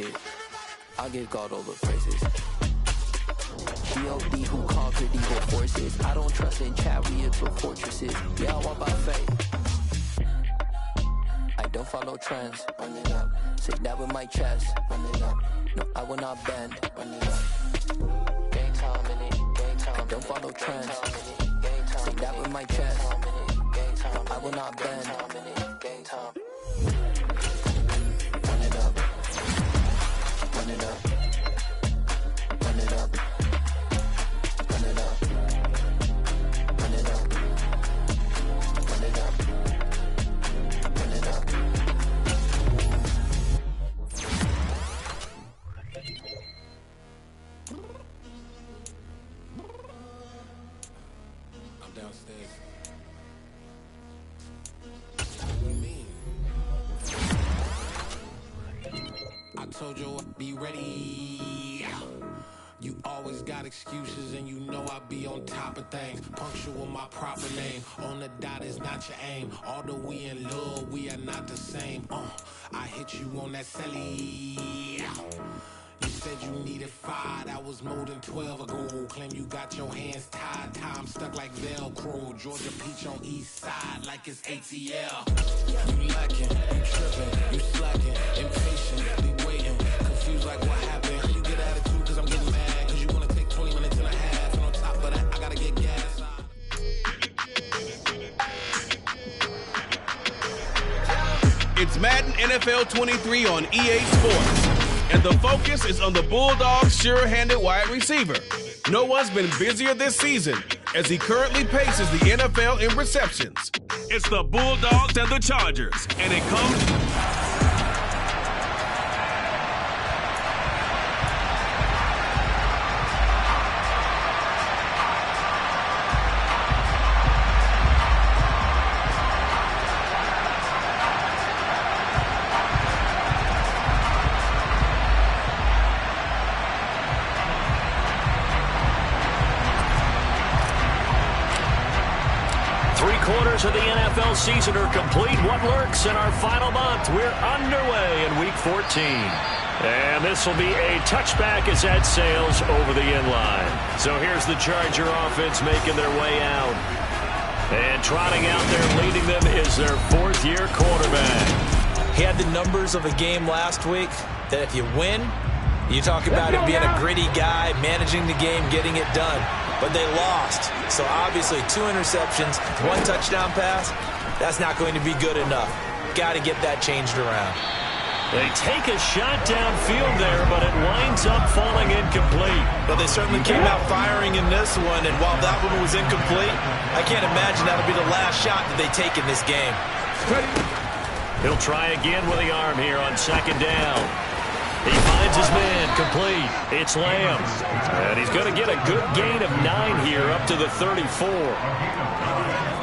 hit. I give God all the praises. G.O.D. who conquered evil forces. I don't trust in chariots or fortresses. Yeah, I walk by faith. I don't follow trends. Run it up. Say that with my chest. Run it up. No, I will not bend. Run it up. Game time in it. Game time. I don't follow trends. Say that with my chest. No, I will not bend. Game time. Run it up. Run it up. Run it up. Run it up. Run it up. Run it up. Run it up. I'm downstairs. I told you I'd be ready. You always got excuses and you know I be on top of things. Punctual my proper name. On the dot is not your aim. Although we in love, we are not the same. I hit you on that celly. You said you needed 5, that was more than 12 ago. Claim you got your hands tied, time stuck like Velcro. Georgia Peach on east side like it's ATL. You lacking, you tripping, you slacking, impatient, waiting, confused like what happened. You get attitude cause I'm getting mad, cause you wanna take 20 minutes and a half. And on top of that, I gotta get gas. It's Madden NFL 23 on EA Sports. And the focus is on the Bulldogs' sure-handed wide receiver. No one's been busier this season as he currently paces the NFL in receptions. It's the Bulldogs and the Chargers, and it comes... Of the NFL season are complete. What lurks in our final month? We're underway in Week 14. And this will be a touchback as that sails over the end line. So here's the Charger offense making their way out. And trotting out there leading them is their fourth-year quarterback. He had the numbers of a game last week that if you win, you talk about him being a gritty guy, managing the game, getting it done. But they lost. So obviously 2 interceptions, 1 touchdown pass, that's not going to be good enough. Got to get that changed around. They take a shot downfield there, but it winds up falling incomplete. But they certainly came out firing in this one, and while that one was incomplete, I can't imagine that'll be the last shot that they take in this game. He'll try again with the arm here on second down. He finds his man, complete. It's Lamb. And he's going to get a good gain of 9 here up to the 34.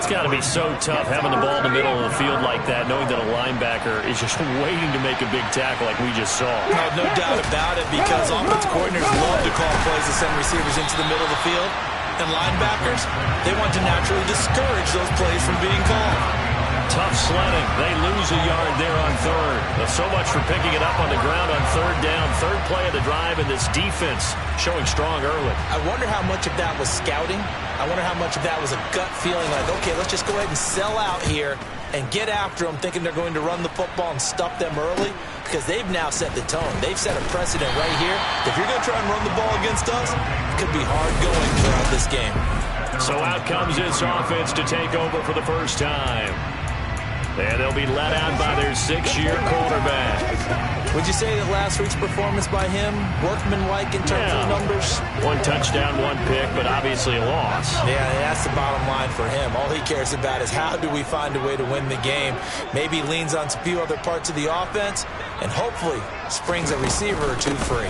It's got to be so tough having the ball in the middle of the field like that, knowing that a linebacker is just waiting to make a big tackle like we just saw. No doubt about it, because offensive coordinators love to call plays to send receivers into the middle of the field. And linebackers, they want to naturally discourage those plays from being called. Tough sledding. They lose a yard there on third. But so much for picking it up on the ground on third down. Third play of the drive, and this defense showing strong early. I wonder how much of that was scouting. I wonder how much of that was a gut feeling like, okay, let's just go ahead and sell out here and get after them, thinking they're going to run the football and stuff them early, because they've now set the tone. They've set a precedent right here. If you're going to try and run the ball against us, it could be hard going throughout this game. So out comes this offense to take over for the first time. And they'll be let out by their 6-year quarterback. Would you say that last week's performance by him, workmanlike in terms of numbers? 1 touchdown, 1 pick, but obviously a loss. Yeah, that's the bottom line for him. All he cares about is how do we find a way to win the game. Maybe leans on a few other parts of the offense, and hopefully springs a receiver or 2 free.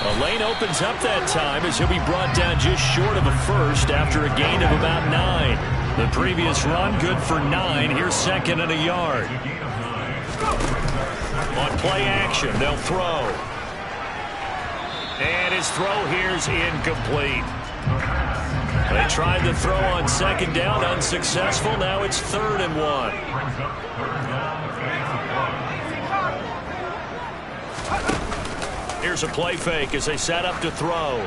A lane opens up that time as he'll be brought down just short of a first after a gain of about 9. The previous run, good for 9. Here's second and a yard. On play action, they'll throw. And his throw here's incomplete. They tried to throw on second down, unsuccessful. Now it's 3rd and 1. Here's a play fake as they set up to throw.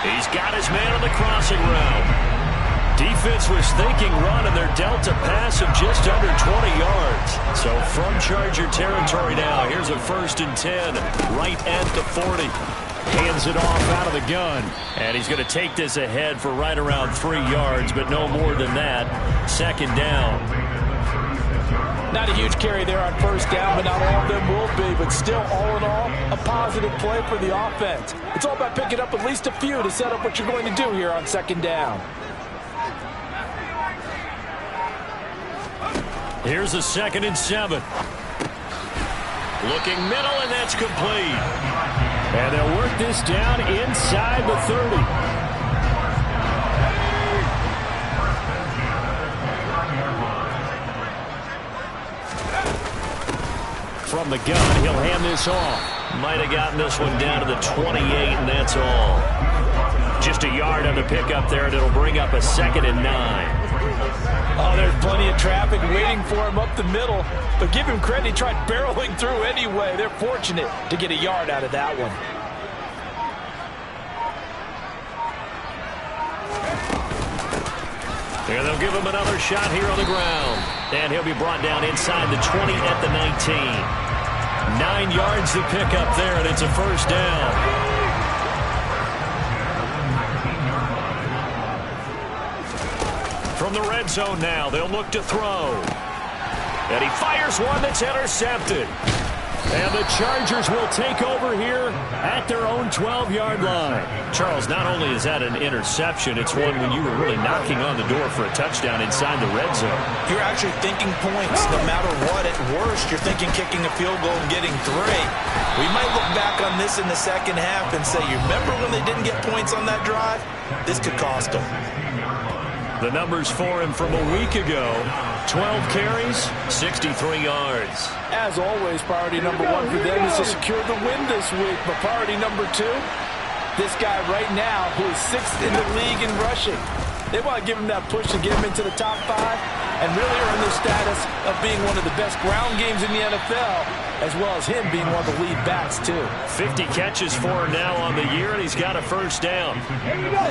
He's got his man on the crossing route. Defense was thinking run, and they're dealt a pass of just under 20 yards. So from Charger territory now, here's a 1st and 10, right at the 40. Hands it off out of the gun. And he's going to take this ahead for right around 3 yards, but no more than that. 2nd down. Not a huge carry there on 1st down, but not all of them will be. But still, all in all, a positive play for the offense. It's all about picking up at least a few to set up what you're going to do here on 2nd down. Here's a 2nd and 7. Looking middle, and that's complete. And they'll work this down inside the 30. From the gun, he'll hand this off. Might have gotten this one down to the 28, and that's all. Just a yard on the pickup there, and it'll bring up a 2nd and 9. Oh, there's plenty of traffic waiting for him up the middle. But give him credit, he tried barreling through anyway. They're fortunate to get a yard out of that one. And they'll give him another shot here on the ground. And he'll be brought down inside the 20 at the 19. 9 yards to pick up there, and it's a 1st down. From the red zone now, they'll look to throw. And he fires one that's intercepted. And the Chargers will take over here at their own 12-yard line. Charles, not only is that an interception, it's one when you were really knocking on the door for a touchdown inside the red zone. You're actually thinking points. No matter what, at worst, you're thinking kicking a field goal and getting 3. We might look back on this in the 2nd half and say, you remember when they didn't get points on that drive? This could cost them. The numbers for him from a week ago, 12 carries, 63 yards. As always, priority number 1 for them is to secure the win this week. But priority number 2, this guy right now who is 6th in the league in rushing. They want to give him that push to get him into the top 5 and really earn the status of being one of the best ground games in the NFL, as well as him being one of the lead backs, too. 50 catches for him now on the year, and he's got a 1st down. Here you go,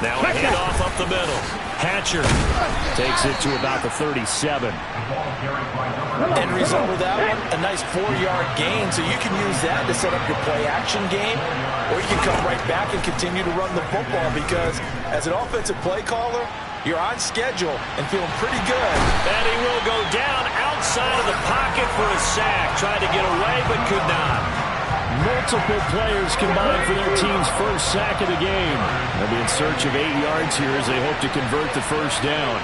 Now a handoff up the middle. Hatcher takes it to about the 37. End result of that one, a nice 4-yard gain, so you can use that to set up your play-action game, or you can come right back and continue to run the football because as an offensive play caller, you're on schedule and feeling pretty good. And he will go down outside of the pocket for a sack. Tried to get away, but could not. Multiple players combined for their team's 1st sack of the game. They'll be in search of 8 yards here as they hope to convert the 1st down.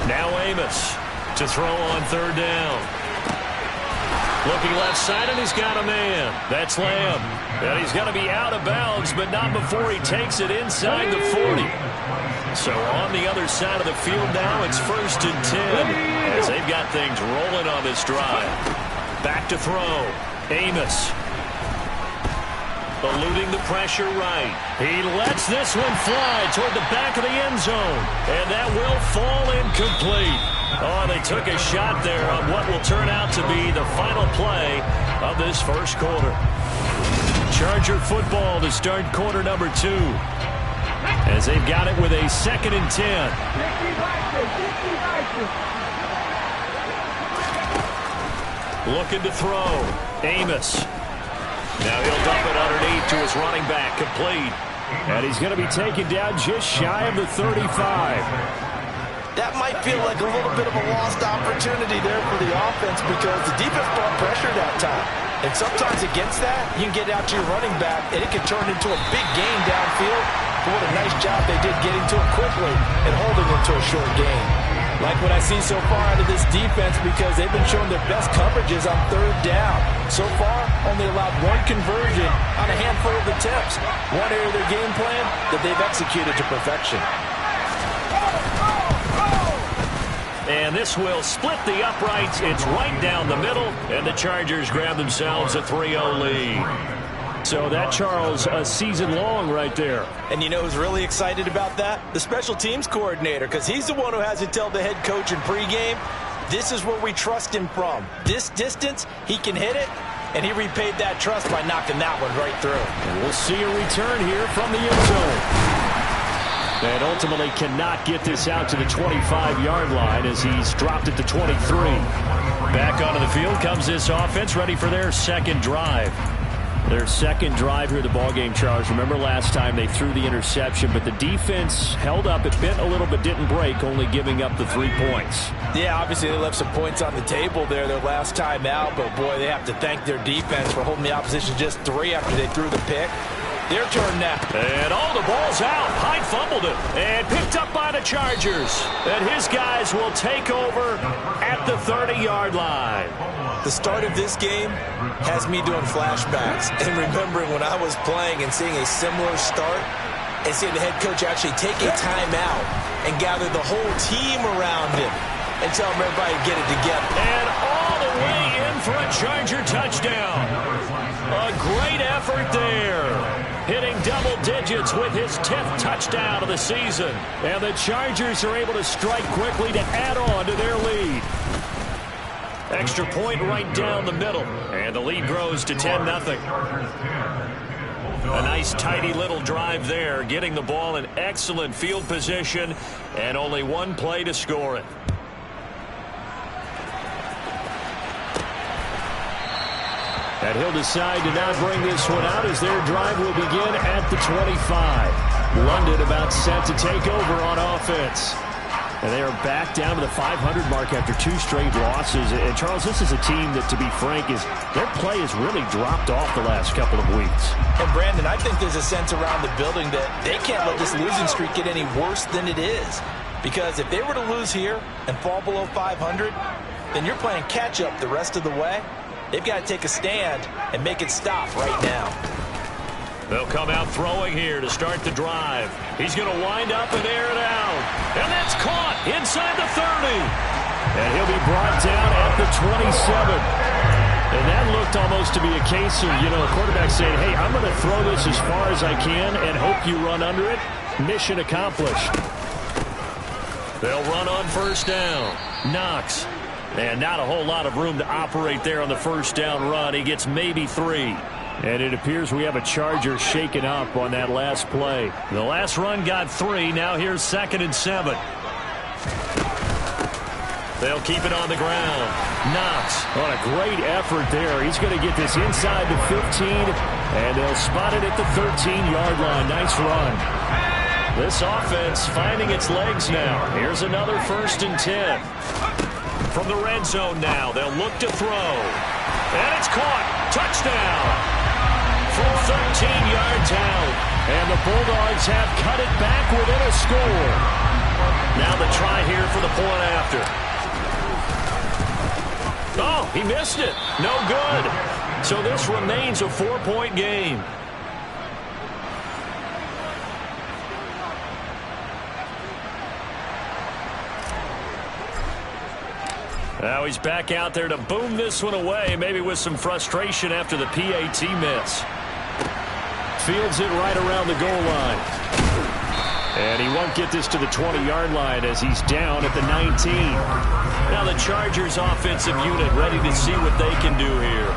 Now Amos to throw on 3rd down. Looking left side, and he's got a man. That's Lamb. And he's going to be out of bounds, but not before he takes it inside the 40. So on the other side of the field now, it's 1st and 10 as they've got things rolling on this drive. Back to throw. Amos eluding the pressure right. He lets this one fly toward the back of the end zone, and that will fall incomplete. Oh, they took a shot there on what will turn out to be the final play of this 1st quarter. Charger football to start quarter number 2 as they've got it with a 2nd and 10. Looking to throw. Amos. Now he'll dump it underneath to his running back. Complete. And he's going to be taken down just shy of the 35. That might feel like a little bit of a lost opportunity there for the offense because the defense brought pressure that time. And sometimes against that, you can get out to your running back, and it can turn into a big gain downfield. But what a nice job they did getting to him quickly and holding him to a short gain. Like what I see so far out of this defense because they've been showing their best coverages on 3rd down. So far, only allowed 1 conversion on a handful of attempts. One area of their game plan that they've executed to perfection. And this will split the uprights. It's right down the middle, and the Chargers grab themselves a 3-0 lead. So that, Charles, a season long right there. And you know who's really excited about that? The special teams coordinator, because he's the one who has to tell the head coach in pregame, this is where we trust him from. This distance, he can hit it, and he repaid that trust by knocking that one right through. And we'll see a return here from the end zone. And ultimately cannot get this out to the 25-yard line as he's dropped it to 23. Back onto the field comes this offense, ready for their second drive. Their second drive here of the ballgame, Charles. Remember last time they threw the interception, but the defense held up. It bent a little but didn't break, only giving up the 3 points. Yeah, obviously they left some points on the table there their last time out, but boy, they have to thank their defense for holding the opposition just 3 after they threw the pick. Their turn now. And the ball's out. Hyde fumbled it and picked up by the Chargers. And his guys will take over at the 30-yard line. The start of this game has me doing flashbacks and remembering when I was playing and seeing a similar start and seeing the head coach actually take a timeout and gather the whole team around him and tell him everybody to get it together. And all the way in for a Charger touchdown. A great effort there. Hitting double digits with his 10th touchdown of the season. And the Chargers are able to strike quickly to add on to their lead. Extra point right down the middle. And the lead grows to 10-0. A nice, tidy little drive there, getting the ball in excellent field position, and only one play to score it. And he'll decide to not bring this one out as their drive will begin at the 25. London about set to take over on offense. And they are back down to the 500 mark after 2 straight losses. And, Charles, this is a team that, to be frank, their play has really dropped off the last couple of weeks. And, Brandon, I think there's a sense around the building that they can't let this losing streak get any worse than it is. Because if they were to lose here and fall below 500, then you're playing catch-up the rest of the way. They've got to take a stand and make it stop right now. They'll come out throwing here to start the drive. He's going to wind up and air it out. And that's caught inside the 30. And he'll be brought down at the 27. And that looked almost to be a case of, a quarterback saying, hey, I'm going to throw this as far as I can and hope you run under it. Mission accomplished. They'll run on first down. Knox. And not a whole lot of room to operate there on the first down run. He gets maybe 3. And it appears we have a Charger shaken up on that last play. The last run got 3. Now here's 2nd and 7. They'll keep it on the ground. Knox on a great effort there. He's going to get this inside the 15. And they'll spot it at the 13-yard line. Nice run. This offense finding its legs now. Here's another 1st and 10. From the red zone now, they'll look to throw. And it's caught. Touchdown. From 13 yards out. And the Bulldogs have cut it back within a score. Now the try here for the point after. Oh, he missed it. No good. So this remains a 4-point game. Now he's back out there to boom this one away, maybe with some frustration after the PAT miss. Fields it right around the goal line. And he won't get this to the 20-yard line as he's down at the 19. Now the Chargers offensive unit ready to see what they can do here.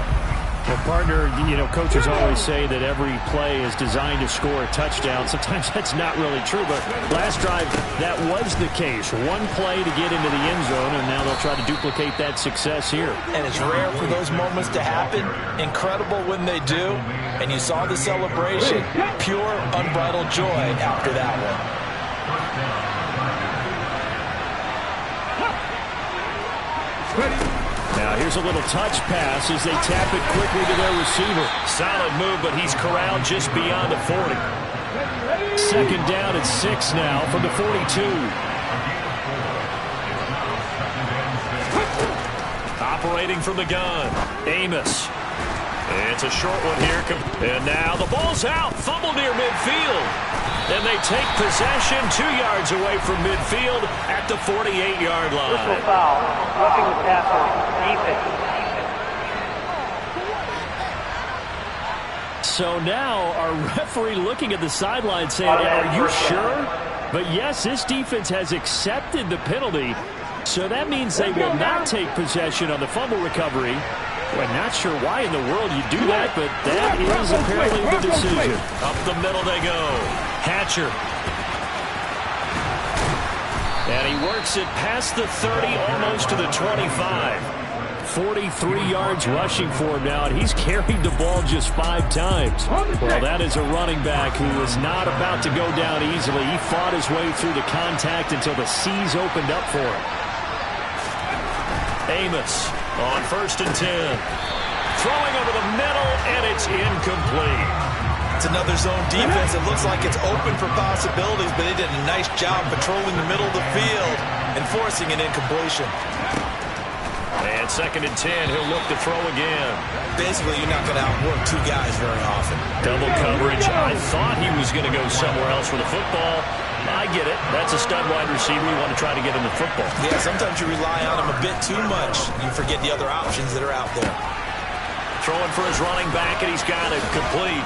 Well, partner, coaches always say that every play is designed to score a touchdown. Sometimes that's not really true, but last drive, that was the case. One play to get into the end zone, and now they'll try to duplicate that success here. And it's rare for those moments to happen. Incredible when they do. And you saw the celebration. Pure, unbridled joy after that one. Now here's a little touch pass as they tap it quickly to their receiver. Solid move, but he's corralled just beyond the 40. 2nd down at 6 now from the 42. Operating from the gun, Amos. It's a short one here. And now the ball's out. Fumble near midfield. And they take possession 2 yards away from midfield at the 48-yard line. Whistle foul. Roughing the passer. Defense. So now our referee looking at the sideline saying, are you sure? But yes, this defense has accepted the penalty. So that means they will not take possession on the fumble recovery. Well, not sure why in the world you do that, but that is apparently the decision. Up the middle they go. Hatcher. And he works it past the 30, almost to the 25. 43 yards rushing for him now, and he's carried the ball just 5 times. Well, that is a running back who is not about to go down easily. He fought his way through the contact until the seas opened up for him. Amos on 1st and 10. Throwing over the middle, and it's incomplete. It's another zone defense. It looks like it's open for possibilities, but they did a nice job patrolling the middle of the field and forcing an incompletion. And 2nd and 10, he'll look to throw again. Basically, you're not going to outwork 2 guys very often. Double coverage. I thought he was going to go somewhere else for the football. I get it. That's a stud wide receiver. You want to try to get him the football. Yeah, sometimes you rely on him a bit too much. You forget the other options that are out there. Throwing for his running back, and he's got it complete.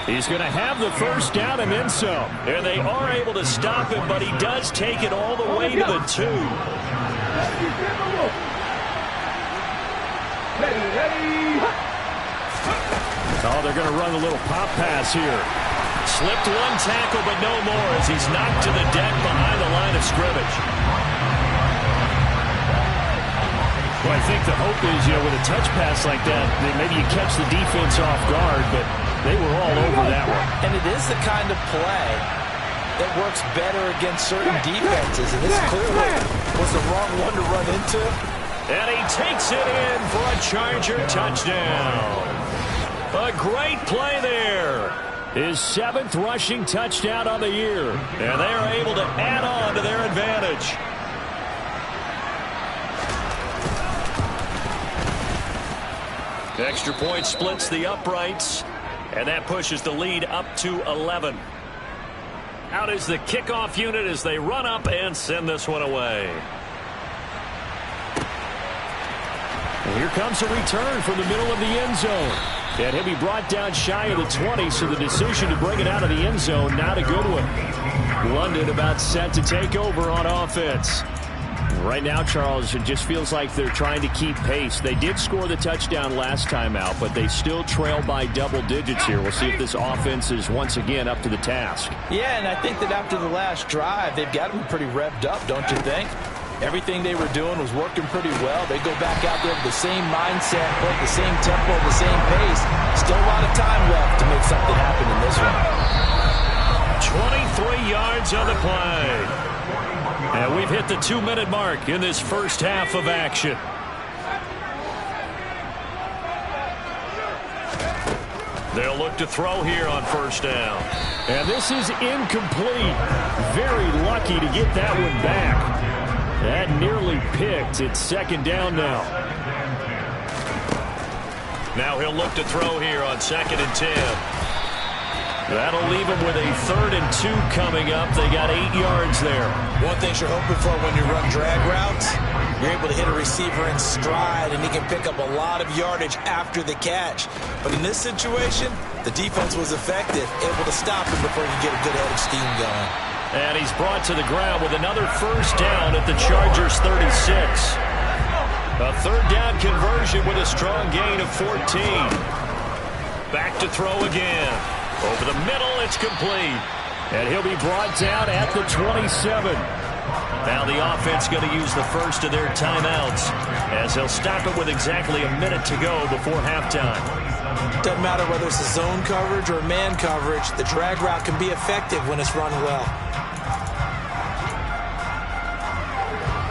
He's going to have the first down and then some. And they are able to stop him, but he does take it all the way to the 2. Oh, they're going to run a little pop pass here. Slipped 1 tackle, but no more as he's knocked to the deck behind the line of scrimmage. Well, I think the hope is, with a touch pass like that, maybe you catch the defense off guard, but they were all over that one. And it is the kind of play that works better against certain defenses, and this clearly was the wrong one to run into. And he takes it in for a Charger touchdown. A great play there. His 7th rushing touchdown on the year. And they are able to add on to their advantage. Extra point splits the uprights. And that pushes the lead up to 11. Out is the kickoff unit as they run up and send this one away. And here comes a return from the middle of the end zone. And he'll be brought down shy of the 20, so the decision to bring it out of the end zone, not a good one. London about set to take over on offense. Right now, Charles, it just feels like they're trying to keep pace. They did score the touchdown last time out, but they still trail by double digits here. We'll see if this offense is once again up to the task. Yeah, and I think that after the last drive, they've got them pretty revved up, don't you think? Everything they were doing was working pretty well. They go back out there with the same mindset, but the same tempo, the same pace. Still a lot of time left to make something happen in this23 one. yards on the play. And we've hit the 2-minute mark in this first half of action. They'll look to throw here on 1st down. And this is incomplete. Very lucky to get that one back. That nearly picked. It's 2nd down now. Now he'll look to throw here on 2nd and 10. That'll leave him with a 3rd and 2 coming up. They got 8 yards there. One thing you're hoping for when you run drag routes, you're able to hit a receiver in stride, and he can pick up a lot of yardage after the catch. But in this situation, the defense was effective, able to stop him before you get a good head of steam going. And he's brought to the ground with another 1st down at the Chargers' 36. A 3rd down conversion with a strong gain of 14. Back to throw again. Over the middle, it's complete. And he'll be brought down at the 27. Now the offense going to use the first of their timeouts as they'll stop it with exactly a minute to go before halftime. Doesn't matter whether it's a zone coverage or man coverage, the drag route can be effective when it's run well.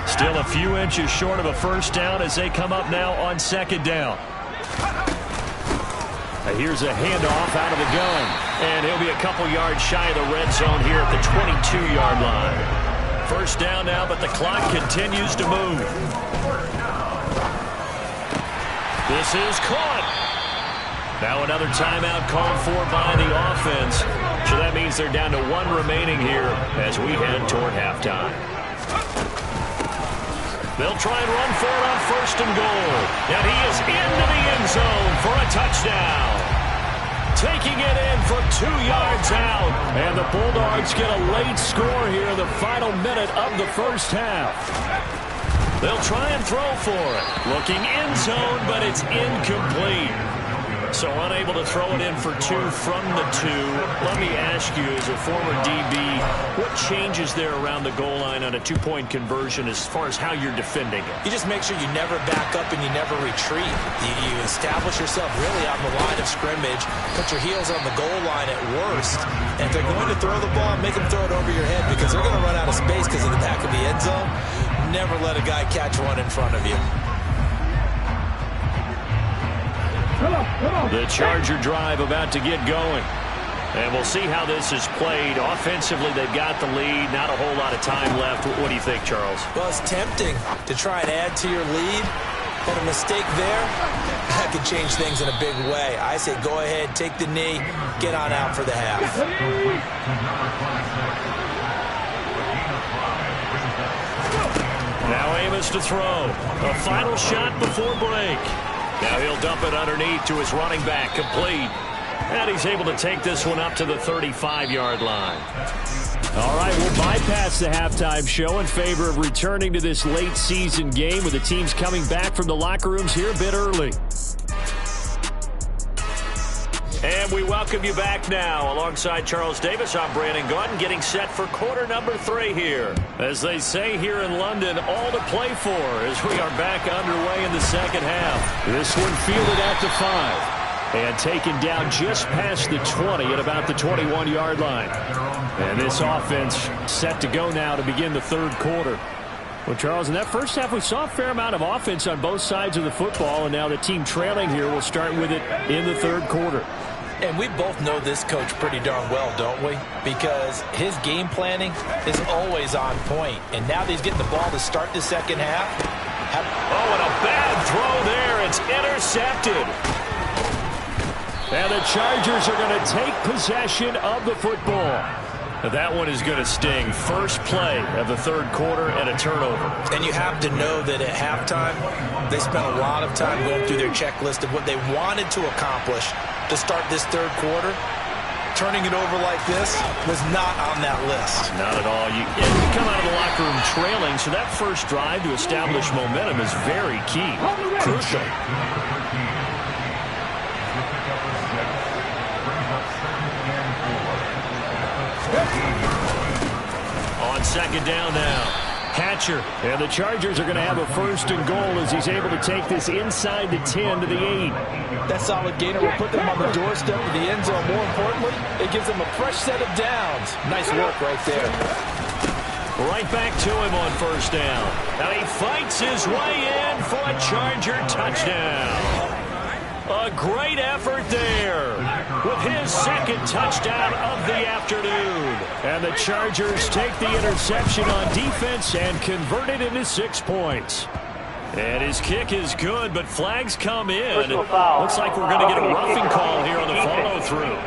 Still a few inches short of a 1st down as they come up now on 2nd down. Here's a handoff out of the gun. And he'll be a couple yards shy of the red zone here at the 22-yard line. 1st down now, but the clock continues to move. This is caught. Now another timeout called for by the offense. So that means they're down to 1 remaining here as we head toward halftime. They'll try and run for it on 1st and goal. And he is into the end zone for a touchdown. taking it in from 2 yards out. And the Bulldogs get a late score here in the final minute of the first half. They'll try and throw for it. Looking end zone, but it's incomplete. So unable to throw it in for 2 from the 2. Let me ask you, as a former DB, what changes there around the goal line on a 2-point conversion as far as how you're defending it? You just make sure you never back up and you never retreat. You establish yourself really on the line of scrimmage, put your heels on the goal line at worst, and if they're going to throw the ball, make them throw it over your head because they're going to run out of space because of the back of the end zone. Never let a guy catch one in front of you. The Charger drive about to get going. And we'll see how this is played. Offensively, they've got the lead. Not a whole lot of time left. What do you think, Charles? Well, it's tempting to try and add to your lead. But a mistake there, that could change things in a big way. I say go ahead, take the knee, get on out for the half. Now Amos to throw. A final shot before break. Now he'll dump it underneath to his running back, complete. And he's able to take this one up to the 35-yard line. All right, we'll bypass the halftime show in favor of returning to this late season game with the teams coming back from the locker rooms here a bit early. And we welcome you back now. Alongside Charles Davis, I'm Brandon Gunn, getting set for quarter number 3 here. As they say here in London, all to play for as we are back underway in the second half. This one fielded at the 5 and taken down just past the 20 at about the 21-yard line. And this offense set to go now to begin the third quarter. Well, Charles, in that first half, we saw a fair amount of offense on both sides of the football, and now the team trailing here will start with it in the third quarter. And we both know this coach pretty darn well, don't we? Because his game planning is always on point. And now that he's getting the ball to start the second half. Oh, and a bad throw there. It's intercepted. And the Chargers are going to take possession of the football. That one is going to sting. First play of the third quarter and a turnover. And you have to know that at halftime, they spent a lot of time going through their checklist of what they wanted to accomplish to start this third quarter. Turning it over like this was not on that list. Not at all. You come out of the locker room trailing, so that first drive to establish momentum is very key. Crucial. On second down now, Hatcher. And the Chargers are going to have a first and goal as he's able to take this inside the 10 to the 8. That solid gainer will put them on the doorstep of the end zone. More importantly, it gives them a fresh set of downs. Nice work right there. Right back to him on first down. Now he fights his way in for a Charger touchdown. A great effort there with his second touchdown of the afternoon. And the Chargers take the interception on defense and convert it into 6 points. And his kick is good, but flags come in. Looks like we're going to get a roughing call here on the follow-through.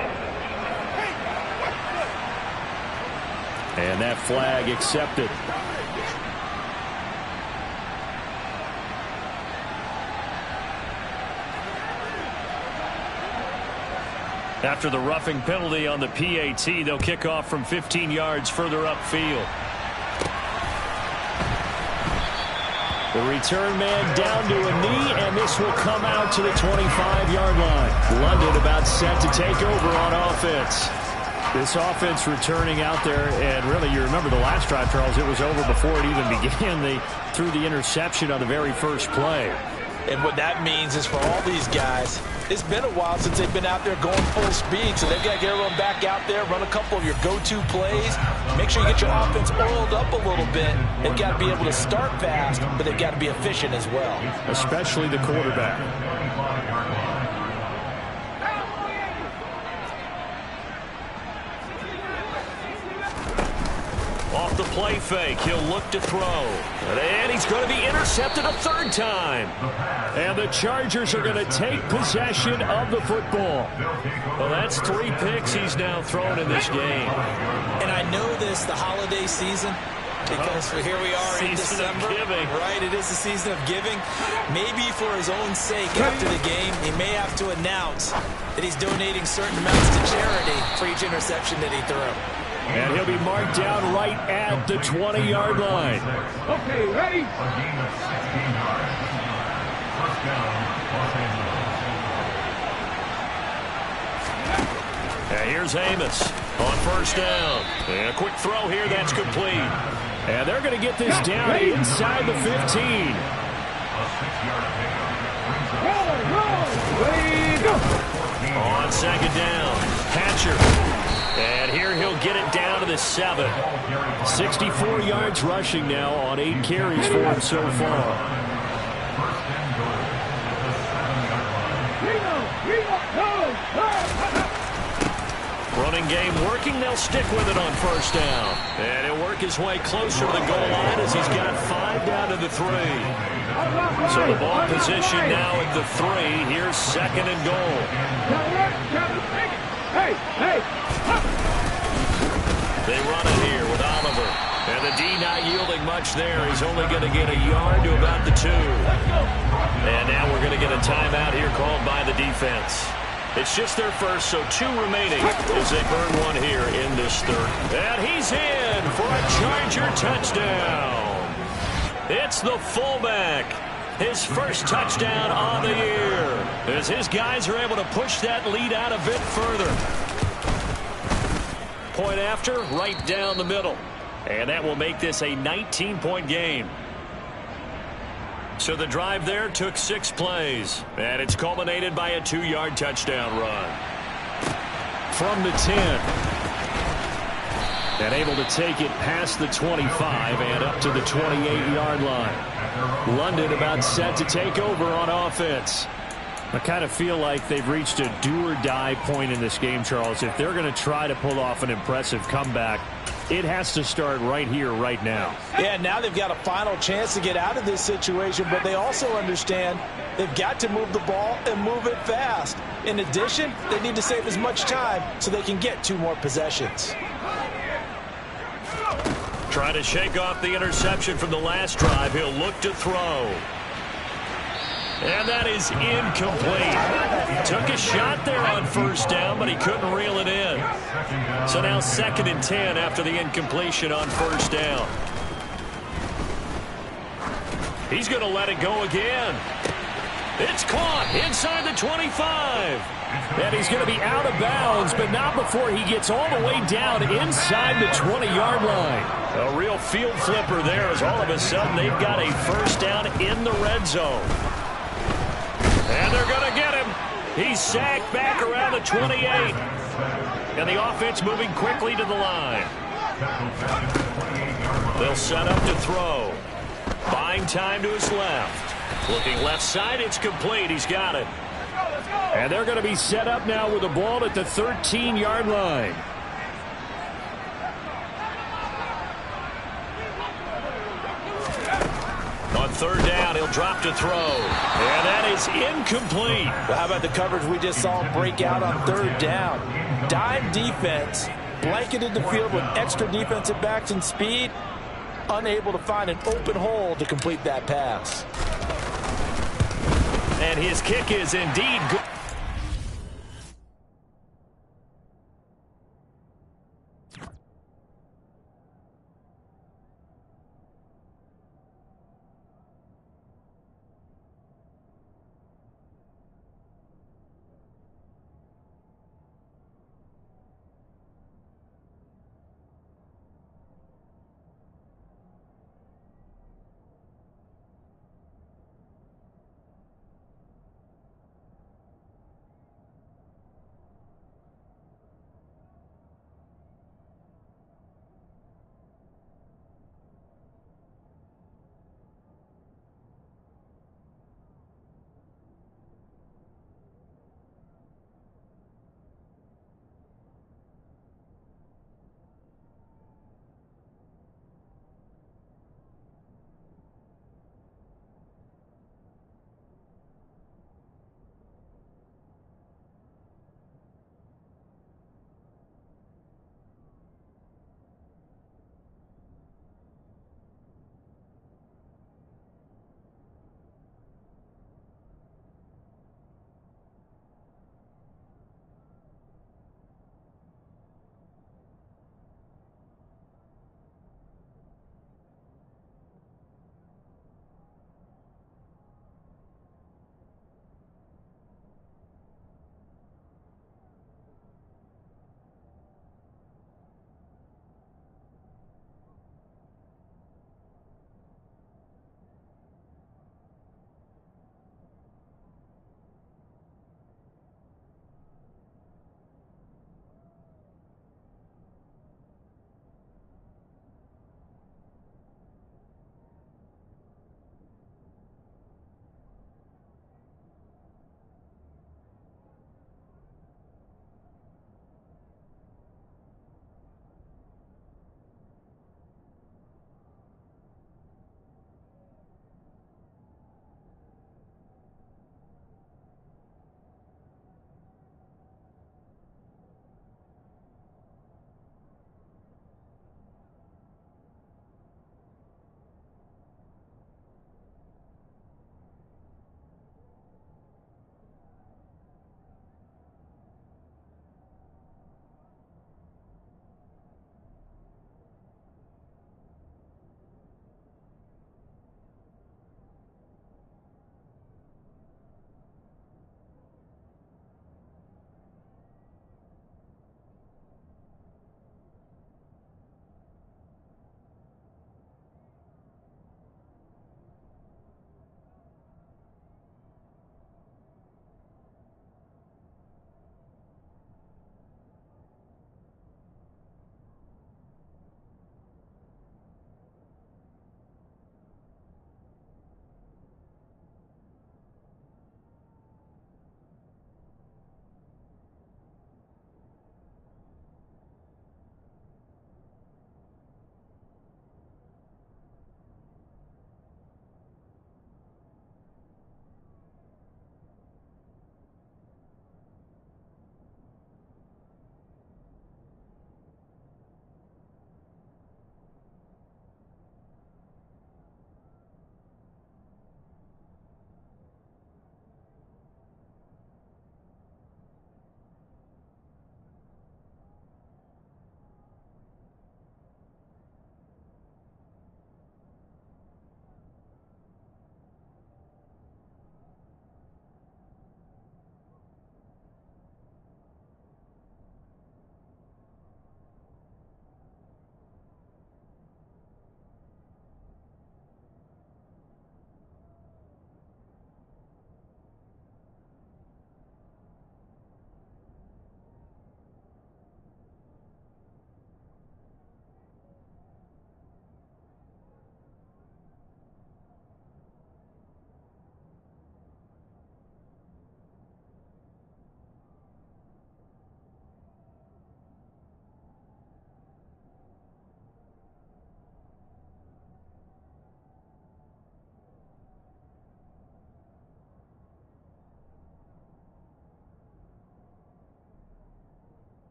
And that flag accepted. After the roughing penalty on the PAT, they'll kick off from 15 yards further upfield. The return man down to a knee, and this will come out to the 25-yard line. London about set to take over on offense. This offense returning out there, and really, you remember the last drive, Charles, it was over before it even began. They threw the interception on the very first play. And what that means is for all these guys, it's been a while since they've been out there going full speed, so they've got to get everyone back out there, run a couple of your go-to plays, make sure you get your offense oiled up a little bit. They've got to be able to start fast, but they've got to be efficient as well. Especially the quarterback. Off the play fake, he'll look to throw. And he's going to be intercepted a third time. And the Chargers are going to take possession of the football. Well, that's 3 picks he's now thrown in this game. And I know this, the holiday season, Because here we are in December, right? It is the season of giving. Maybe for his own sake after the game, he may have to announce that he's donating certain amounts to charity for each interception that he threw. And he'll be marked down right at the 20-yard line. Okay, ready? And here's Amos on first down. And a quick throw here, that's complete. And they're going to get this down inside the 15. On second down, Hatcher. And here he'll get it down to the 7. 64 yards rushing now on 8 carries for him so far. Running game working. They'll stick with it on first down. And he'll work his way closer to the goal line as he's got 5 down to the 3. So the ball position now at the 3. Here's second and goal. They run it here with Oliver. And the D not yielding much there. He's only going to get a yard to about the 2. And now we're going to get a timeout here called by the defense. It's just their first, so 2 remaining as they burn one here in this third. And he's in for a Charger touchdown. It's the fullback. His first touchdown on the year. As his guys are able to push that lead out a bit further. Point after, right down the middle. And that will make this a 19-point game. So the drive there took 6 plays, and it's culminated by a 2-yard touchdown run. From the 10. And able to take it past the 25 and up to the 28-yard line. London about set to take over on offense. I kind of feel like they've reached a do-or-die point in this game, Charles. If they're going to try to pull off an impressive comeback, it has to start right here, right now. Yeah, now they've got a final chance to get out of this situation, but they also understand they've got to move the ball and move it fast. In addition, they need to save as much time so they can get 2 more possessions. Trying to shake off the interception from the last drive. He'll look to throw. And that is incomplete. Took a shot there on first down, but he couldn't reel it in. So now 2nd and 10 after the incompletion on first down. He's going to let it go again. It's caught inside the 25. And he's going to be out of bounds, but not before he gets all the way down inside the 20-yard line. A real field flipper there as all of a sudden they've got a first down in the red zone. And they're going to get him. He's sacked back around the 28. And the offense moving quickly to the line. They'll set up to throw. Buying time to his left. Looking left side, it's complete. He's got it. And they're going to be set up now with the ball at the 13-yard line. On third down, he'll drop to throw. And that is incomplete. Well, how about the coverage we just saw him break out on third down? Dime defense, blanketed the field with extra defensive backs and speed, unable to find an open hole to complete that pass. And his kick is indeed good.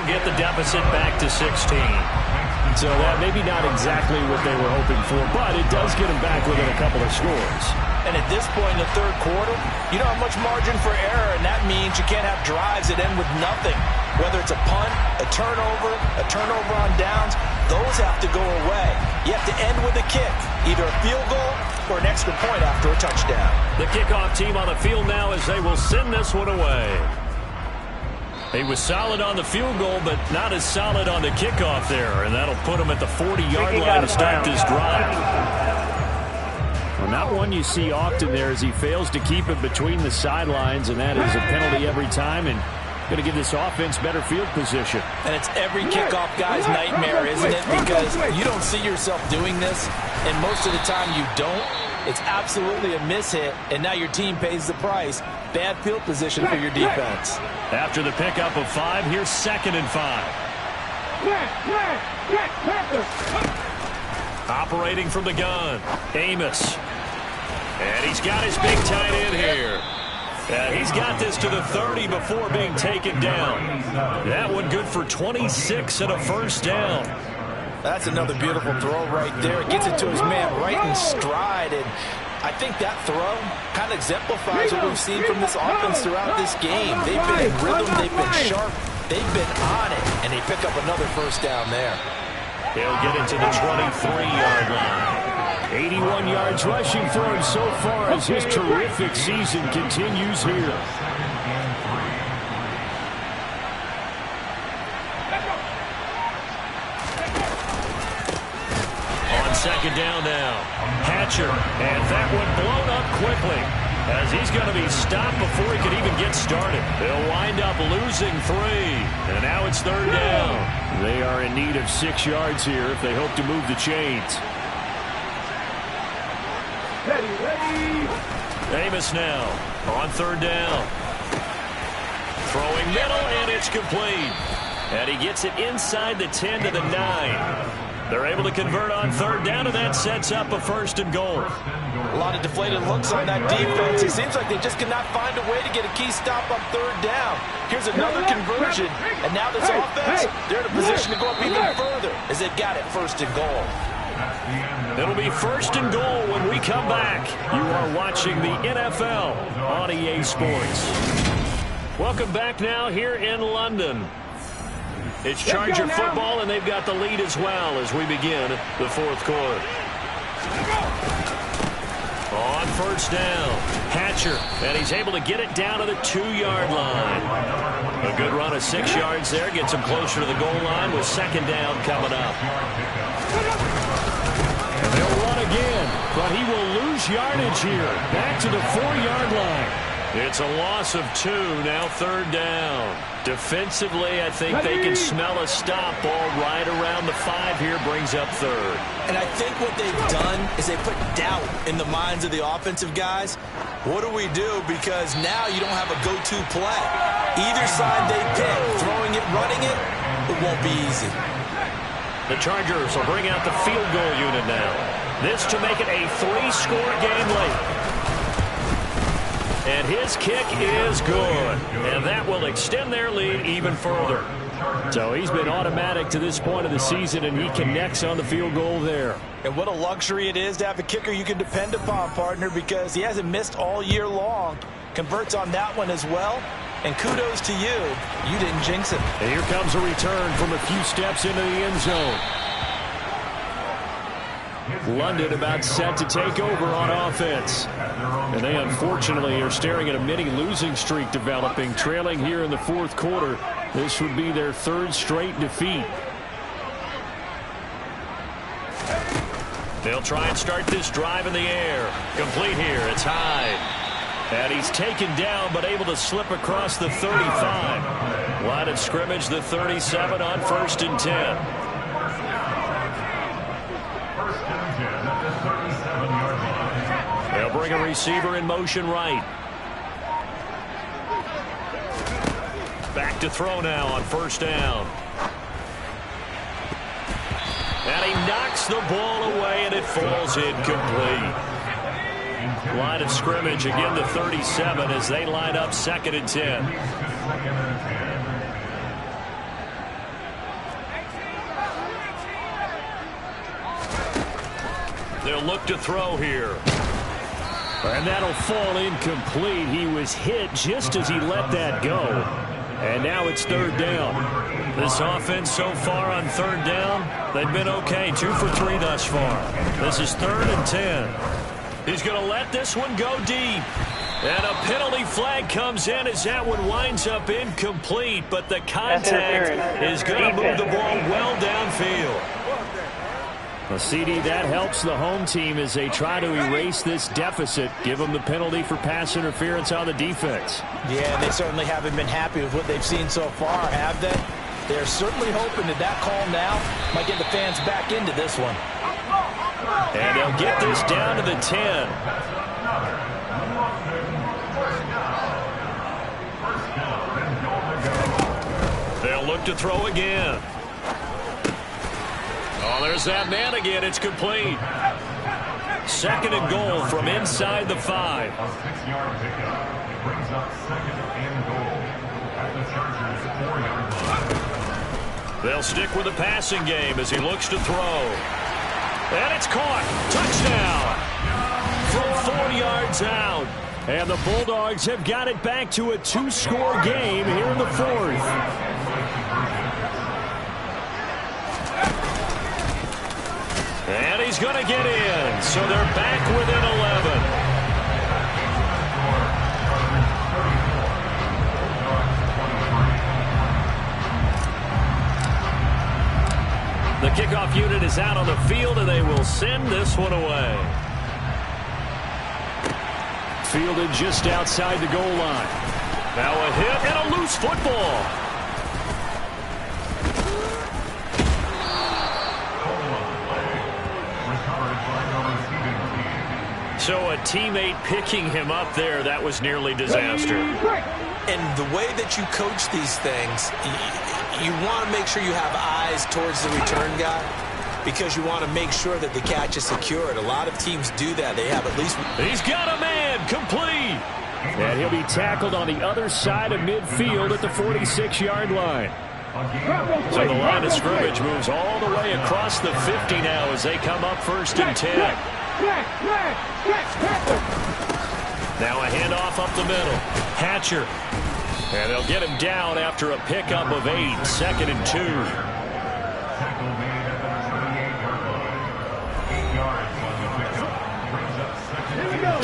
they'll get the deficit back to 16. So that maybe not exactly what they were hoping for, but it does get them back within a couple of scores. And at this point in the third quarter, you don't have much margin for error, and that means you can't have drives that end with nothing. Whether it's a punt, a turnover on downs, those have to go away. You have to end with a kick, either a field goal or an extra point after a touchdown. The kickoff team on the field now as they will send this one away. He was solid on the field goal, but not as solid on the kickoff there, and that'll put him at the 40-yard line to start this drive. Well, not one you see often there as he fails to keep it between the sidelines, and that is a penalty every time, and going to give this offense better field position. And it's every kickoff guy's nightmare, isn't it? Because you don't see yourself doing this, and most of the time you don't. It's absolutely a mishit, and now your team pays the price. Bad field position for your defense. After the pickup of 5, here's 2nd and 5. Operating from the gun, Amos. And he's got his big tight end here. And he's got this to the 30 before being taken down. That one good for 26 and a first down. That's another beautiful throw right there. It gets it to his man right in stride. And I think that throw kind of exemplifies what we've seen from this offense throughout this game. They've been in rhythm. They've been sharp. They've been on it. And they pick up another first down there. He'll get it to the 23-yard line. 81 yards rushing for him so far as his terrific season continues here. Second down now. Hatcher, and that one blown up quickly as he's going to be stopped before he can even get started. They'll wind up losing 3, and now it's 3rd down. They are in need of 6 yards here if they hope to move the chains. Amos now on 3rd down. Throwing middle, and it's complete. And he gets it inside the 10 to the 9. They're able to convert on 3rd down, and that sets up a 1st and goal. A lot of deflated looks on that defense. It seems like they just cannot find a way to get a key stop on 3rd down. Here's another conversion, and now this offense, they're in a position to go up even further as they've got it 1st and goal. It'll be 1st and goal when we come back. You are watching the NFL on EA Sports. Welcome back now here in London. It's Charger football, and they've got the lead as well as we begin the 4th quarter. On 1st down, Hatcher, and he's able to get it down to the 2-yard line. A good run of 6 yards there gets him closer to the goal line with 2nd down coming up. And they'll run again, but he will lose yardage here. Back to the 4-yard line. It's a loss of 2, now 3rd down. Defensively, I think they can smell a stop. Ball right around the 5 here brings up 3rd. And I think what they've done is they put doubt in the minds of the offensive guys. What do we do? Because now you don't have a go-to play. Either side they pick, throwing it, running it, it won't be easy. The Chargers will bring out the field goal unit now. This to make it a 3-score game late. And his kick is good. And that will extend their lead even further. So he's been automatic to this point of the season, and he connects on the field goal there. And what a luxury it is to have a kicker you can depend upon, partner, because he hasn't missed all year long. Converts on that one as well. And kudos to you. You didn't jinx him. And here comes a return from a few steps into the end zone. London about set to take over on offense. And they unfortunately are staring at a mini losing streak developing, trailing here in the 4th quarter. This would be their 3rd straight defeat. They'll try and start this drive in the air. Complete here. It's Hyde. And he's taken down but able to slip across the 35. Line of scrimmage, the 37 on 1st and 10. They'll bring a receiver in motion right. Back to throw now on 1st down. And he knocks the ball away, and it falls incomplete. Line of scrimmage, again the 37 as they line up 2nd and 10. They'll look to throw here. And that'll fall incomplete. He was hit just as he let that go. And now it's third down. This offense so far on third down, they've been okay. 2 for 3 thus far. This is 3rd and 10. He's going to let this one go deep. And a penalty flag comes in as that one winds up incomplete. But the contact is going to move the ball well downfield. Well, CD, that helps the home team as they try to erase this deficit, give them the penalty for pass interference on the defense. Yeah, they certainly haven't been happy with what they've seen so far, have they? They're certainly hoping that call now might get the fans back into this one. And they'll get this down to the 10. They'll look to throw again. Oh, there's that man again. It's complete. 2nd and goal from inside the 5. They'll stick with the passing game as he looks to throw. And it's caught. Touchdown. From 4 yards out. And the Bulldogs have got it back to a 2-score game here in the 4th. And he's going to get in, so they're back within 11. The kickoff unit is out on the field, and they will send this one away. Fielded just outside the goal line. Now a hit and a loose football. So a teammate picking him up there, that was nearly disaster. And the way that you coach these things, you want to make sure you have eyes towards the return guy because you want to make sure that the catch is secured. A lot of teams do that. They have at least... He's got a man, complete. And he'll be tackled on the other side of midfield at the 46-yard line. So the line of scrimmage moves all the way across the 50 now as they come up 1st and 10. Now a handoff up the middle. Hatcher. And they'll get him down after a pickup of 8. 2nd and 2.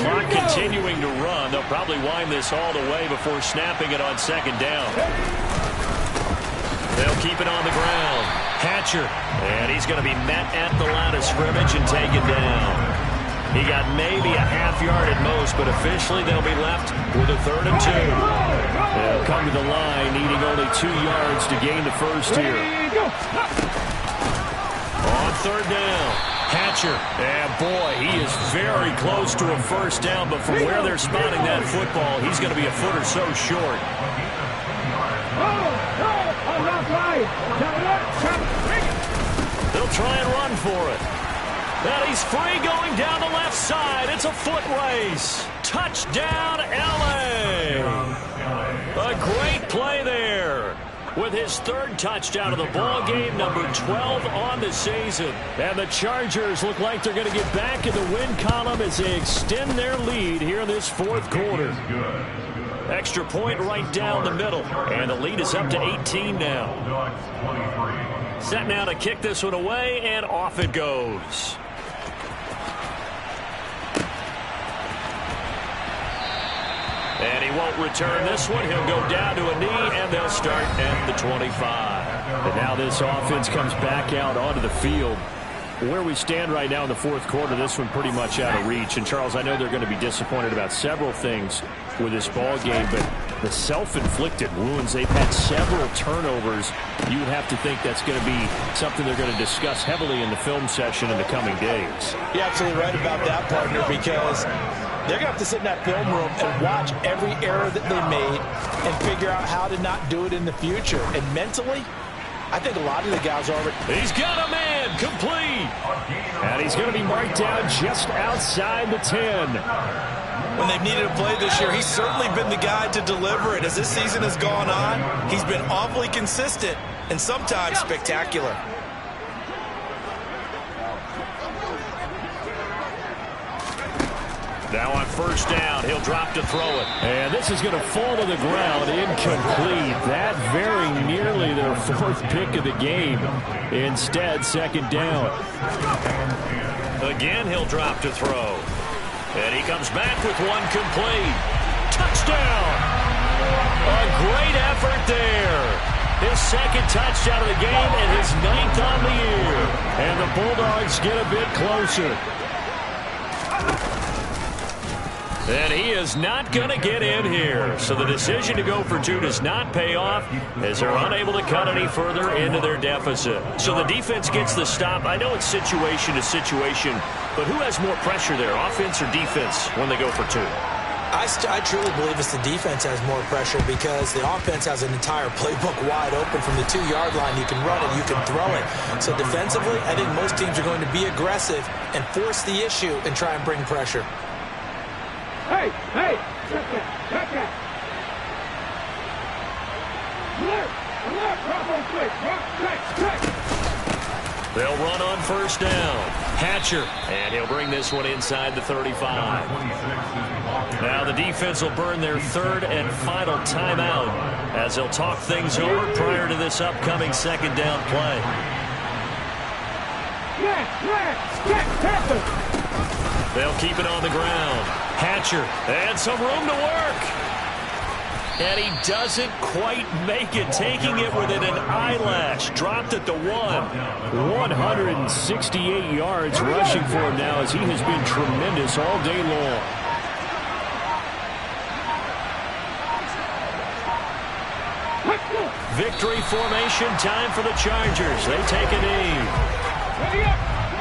Clock continuing to run. They'll probably wind this all the way before snapping it on 2nd down. They'll keep it on the ground. Hatcher. And he's going to be met at the line of scrimmage and taken down. He got maybe a half yard at most, but officially they'll be left with a 3rd and 2. They'll come to the line, needing only 2 yards to gain the first here. On 3rd down, Hatcher. And boy, he is very close to a first down, but from where they're spotting that football, he's going to be a foot or so short. They'll try and run for it. And he's free going down the left side. It's a foot race. Touchdown, LA. A great play there with his 3rd touchdown of the ball game, number 12 on the season. And the Chargers look like they're going to get back in the win column as they extend their lead here in this 4th quarter. Extra point right down the middle. And the lead is up to 18 now. Set now to kick this one away, and off it goes. And he won't return this one. He'll go down to a knee, and they'll start at the 25. And now this offense comes back out onto the field. Where we stand right now in the 4th quarter, this one pretty much out of reach. And, Charles, I know they're going to be disappointed about several things with this ball game, but the self-inflicted wounds, they've had several turnovers. You would have to think that's going to be something they're going to discuss heavily in the film session in the coming days. You're absolutely right about that, partner, because they're going to have to sit in that film room and watch every error that they made and figure out how to not do it in the future. And mentally, I think a lot of the guys are already... He's got a man, complete. And he's going to be marked down just outside the 10. When they've needed a play this year, he's certainly been the guy to deliver it. As this season has gone on, he's been awfully consistent and sometimes spectacular. Now on first down, he'll drop to throw it. And this is going to fall to the ground, incomplete. That very nearly their fourth pick of the game. Instead, second down. Again, he'll drop to throw. And he comes back with one complete. Touchdown! A great effort there. His second touchdown of the game and his 9th on the year. And the Bulldogs get a bit closer. And he is not going to get in here. So the decision to go for 2 does not pay off as they're unable to cut any further into their deficit. So the defense gets the stop. I know it's situation to situation, but who has more pressure there, offense or defense, when they go for 2? I truly believe it's the defense has more pressure because the offense has an entire playbook wide open from the 2-yard line. You can run it, you can throw it. So defensively, I think most teams are going to be aggressive and force the issue and try and bring pressure. Hey! Check that! Alert! Drop on quick! Check! They'll run on first down. Hatcher, and he'll bring this one inside the 35. Now the defense will burn their 3rd and final timeout as they'll talk things over prior to this upcoming second down play. They'll keep it on the ground. Hatcher, and some room to work. And he doesn't quite make it, taking it within an eyelash. Dropped at the 1. 168 yards rushing for him now as he has been tremendous all day long. Victory formation time for the Chargers. They take a knee.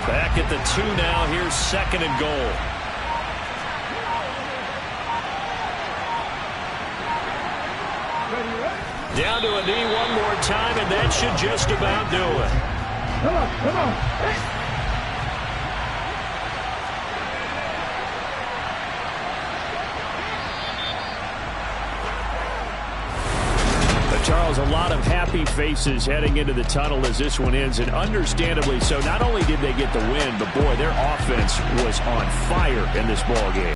Back at the 2 now. Here's 2nd and goal. Down to a knee one more time, and that should just about do it. Come on. Charles, a lot of happy faces heading into the tunnel as this one ends, and understandably so. Not only did they get the win, but boy, their offense was on fire in this ball game.